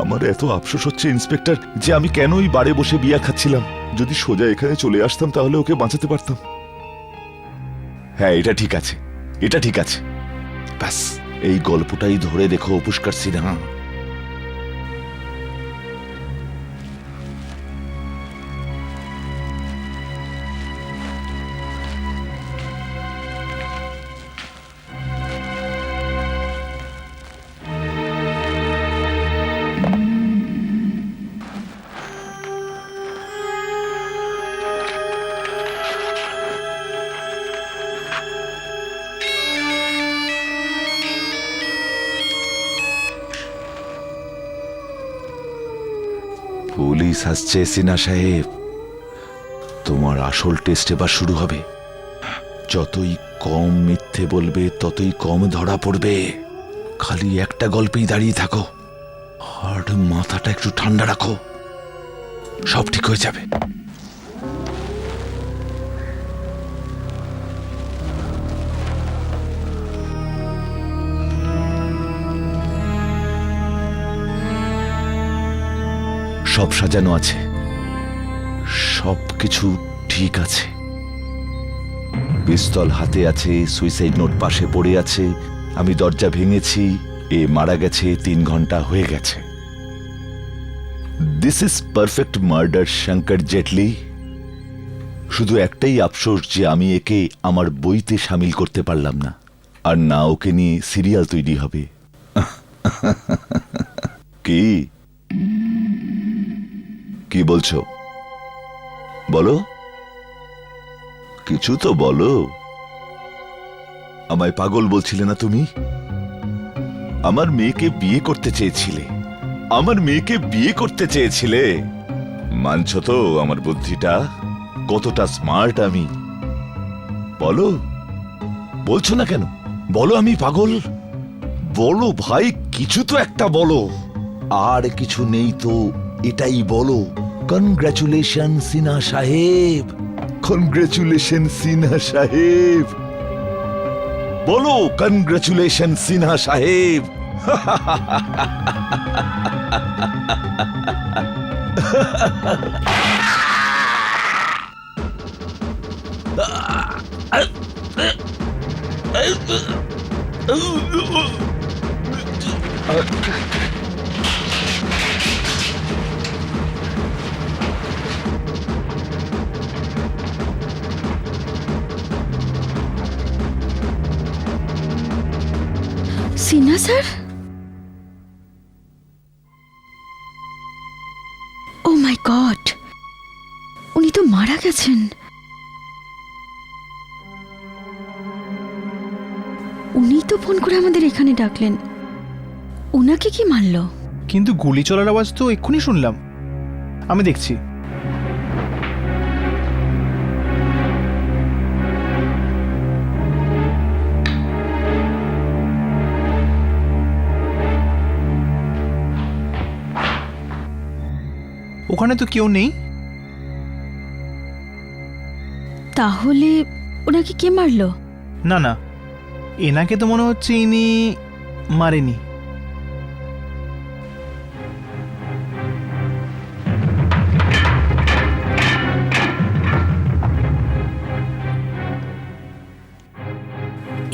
আমার এত আফসোস হচ্ছে ইন্সপেক্টর যে আমি কেন ওই বারে বসে বিয়া খাচ্ছিলাম। যদি সোজা এখানে চলে আসতাম তাহলে ওকে বাঁচাতে পারতাম। হ্যাঁ এটা ঠিক আছে, এটা ঠিক আছে। ব্যাস এই গল্পটাই ধরে রেখো পুষ্কর সিনহা। পুলিশ আসছে সিনহা সাহেব, তোমার আসল টেস্ট এবার শুরু হবে। যতই কম মিথ্যে বলবে ততই কম ধরা পড়বে। খালি একটা গল্পেই দাঁড়িয়ে থাকো আর মাথাটা একটু ঠান্ডা রাখো, সব ঠিক হয়ে যাবে। সব সাজানো আছে, সব কিছু ঠিক আছে। পিস্তল হাতে আছে, সুইসাইড নোট পাশে পড়ে আছে, আমি দরজা ভেঙেছি, এ মারা গেছে 3 ঘন্টা হয়ে গেছে। This is perfect murder Shankar Jaitley. শুধু একটাই আফসোস যে আমি একে আমার বইতে সামিল করতে পারলাম না, আর না ওকে নিয়ে সিরিয়াল তৈরি হবে। কি কি বলছো? বলো, কিছু তো বলো। আমায় পাগল বলছিলে না তুমি? আমার মেয়েকে বিয়ে করতে চেয়েছিলে, আমার মেয়েকে বিয়ে করতে চেয়েছিলে। মানছো তো আমার বুদ্ধিটা কতটা স্মার্ট আমি? বলো, বলছো না কেন? বলো আমি পাগল? বলো ভাই, কিছু তো একটা বলো। আর কিছু নেই তো এটাই বলো। কনগ্রাচুলেশন সিনহা সাহেব, কনগ্রাচুলেশন সিনহা সাহেব। বলো কনগ্রাচুলেশন সিনহা সাহেব। সিনহা স্যার? ও মাই গড, উনি তো মারা গেছেন। উনি তো ফোন করে আমাদের এখানে ডাকলেন, ওনাকে কি মারলো? কিন্তু গুলি চলার আওয়াজ তো এক্ষুনি শুনলাম। আমি দেখছি। ওখানে তো কেউ নেই। তাহলে ওনাকে কে মারলো? না না, এনাকে তো মনে হচ্ছে ইনি মারেনি।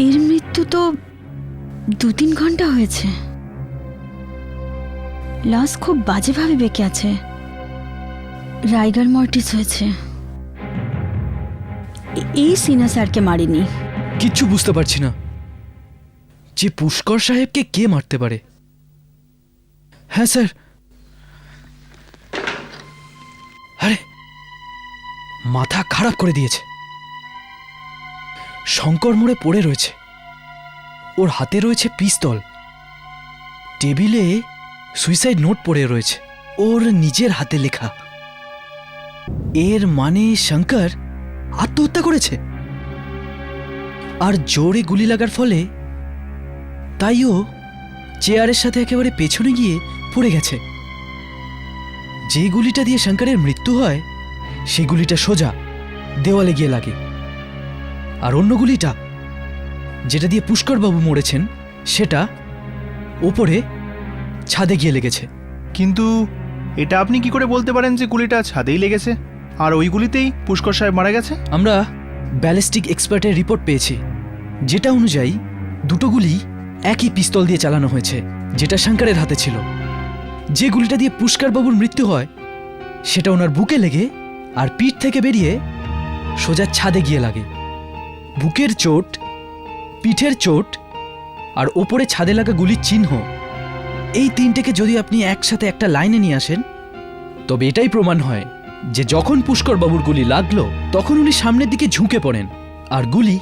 এর মৃত্যু তো 2-3 ঘন্টা হয়েছে। লাশ খুব বাজেভাবে বেঁকে আছে, রাইগার মর্টিস হয়েছে। এই সিনহা স্যারকে মারেনি। কিচ্ছু বুঝতে পারছি না যে পুষ্কর সাহেবকে কে মারতে পারে। হ্যাঁ স্যার, আরে মাথা খারাপ করে দিয়েছে। শঙ্কর মোড়ে পড়ে রয়েছে, ওর হাতে রয়েছে পিস্তল, টেবিলে সুইসাইড নোট পড়ে রয়েছে, ওর নিজের হাতে লেখা। এর মানে শঙ্কর আত্মহত্যা করেছে, আর জোরে গুলি লাগার ফলে তাইও চেয়ারের সাথে একেবারে পেছনে গিয়ে পড়ে গেছে। যে গুলিটা দিয়ে শঙ্করের মৃত্যু হয় সেই গুলিটা সোজা দেওয়ালে গিয়ে লাগে, আর অন্য গুলিটা যেটা দিয়ে পুষ্করবাবু মরেছেন সেটা ওপরে ছাদে গিয়ে লেগেছে। কিন্তু এটা আপনি কি করে বলতে পারেন যে গুলিটা ছাদেই লেগেছে আর ওই গুলিতেই পুষ্কর সাহেব মারা গেছে? আমরা ব্যালিস্টিক এক্সপার্টের রিপোর্ট পেয়েছি, যেটা অনুযায়ী দুটো গুলি একই পিস্তল দিয়ে চালানো হয়েছে, যেটা শঙ্করের হাতে ছিল। যে গুলিটা দিয়ে পুষ্করবাবুর মৃত্যু হয় সেটা ওনার বুকে লেগে আর পিঠ থেকে বেরিয়ে সোজা ছাদে গিয়ে লাগে। বুকের চোট, পিঠের চোট আর ওপরে ছাদে লাগা গুলির চিহ্ন, এই তিনটেকে যদি আপনি একসাথে একটা লাইনে নিয়ে আসেন তবে এটাই প্রমাণ হয় যে যখন পুষ্করবাবুর গুলি লাগলো তখন উনি সামনের দিকে ঝুঁকে পড়েন, আর গুলি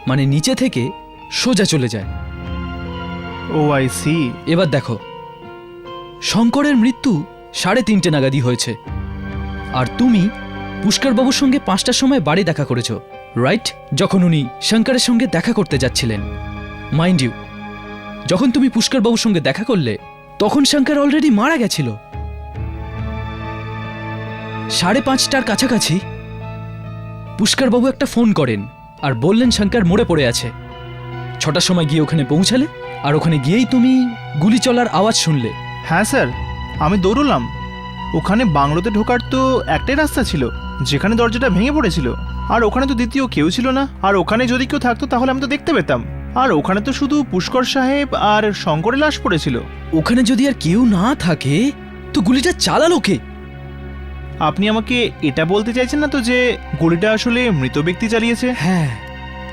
মানে নিচে থেকে সোজা চলে যায়। ও আই সি। এবার দেখো, শঙ্করের মৃত্যু 3:30 নাগাদই হয়েছে, আর তুমি পুষ্করবাবুর সঙ্গে 5টার সময় বাড়ি দেখা করেছ, রাইট? যখন উনি শঙ্করের সঙ্গে দেখা করতে যাচ্ছিলেন। মাইন্ড ইউ, যখন তুমি পুষ্করবাবুর সঙ্গে দেখা করলে তখন শঙ্কর অলরেডি মারা গেছিল। 5:30টার কাছাকাছি পুষ্করবাবু একটা ফোন করেন আর বললেন শঙ্কর মরে পড়ে আছে। 6টার সময় গিয়ে ওখানে পৌঁছালে, আর ওখানে গিয়েই তুমি গুলি চলার আওয়াজ শুনলে। হ্যাঁ স্যার, আমি দৌড়লাম। ওখানে বাংলোতে ঢোকার তো একটাই রাস্তা ছিল, যেখানে দরজাটা ভেঙে পড়েছিল, আর ওখানে তো দ্বিতীয় কেউ ছিল না। আর ওখানে যদি কেউ থাকতো তাহলে আমি তো দেখতে পেতাম। আর ওখানে তো শুধু পুষ্কর সাহেব আর শঙ্করের লাশ পড়েছিল। ওখানে যদি আর কেউ না থাকে তো গুলিটা চালালো কে? আপনি আমাকে এটা বলতে চাইছেন না তো যে গুলিটা আসলে মৃত ব্যক্তি চালিয়েছে? হ্যাঁ,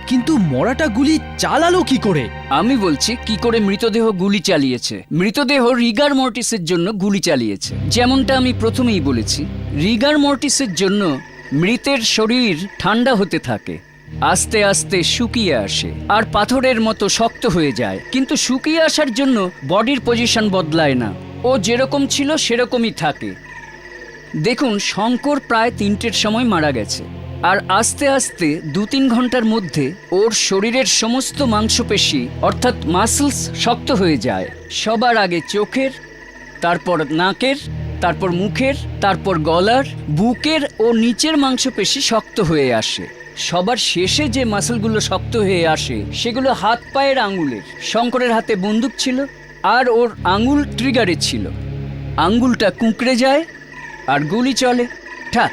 কিন্তু মরাটা গুলি চালালো কি করে? আমি বলছি কি করে মৃতদেহ গুলি চালিয়েছে। মৃতদেহ রিগার মর্টিসের জন্য গুলি চালিয়েছে। যেমনটা আমি প্রথমেই বলেছি, রিগার মর্টিসের জন্য মৃতের শরীর ঠান্ডা হতে থাকে, আস্তে আস্তে শুকিয়ে আসে আর পাথরের মতো শক্ত হয়ে যায়। কিন্তু শুকিয়ে আসার জন্য বডির পজিশন বদলায় না, ও যেরকম ছিল সেরকমই থাকে। দেখুন, শঙ্কর প্রায় 3টের সময় মারা গেছে, আর আস্তে আস্তে 2-3 ঘন্টার মধ্যে ওর শরীরের সমস্ত মাংসপেশি অর্থাৎ মাসলস শক্ত হয়ে যায়। সবার আগে চোখের, তারপর নাকের, তারপর মুখের, তারপর গলার, বুকের ও নিচের মাংসপেশি শক্ত হয়ে আসে। সবার শেষে যে মাসলগুলো শক্ত হয়ে আসে সেগুলো হাত পায়ের আঙুলের। শঙ্করের হাতে বন্দুক ছিল আর ওর আঙুল ট্রিগারে ছিল। আঙুলটা কুঁকড়ে যায় আর গুলি চলে। ঠা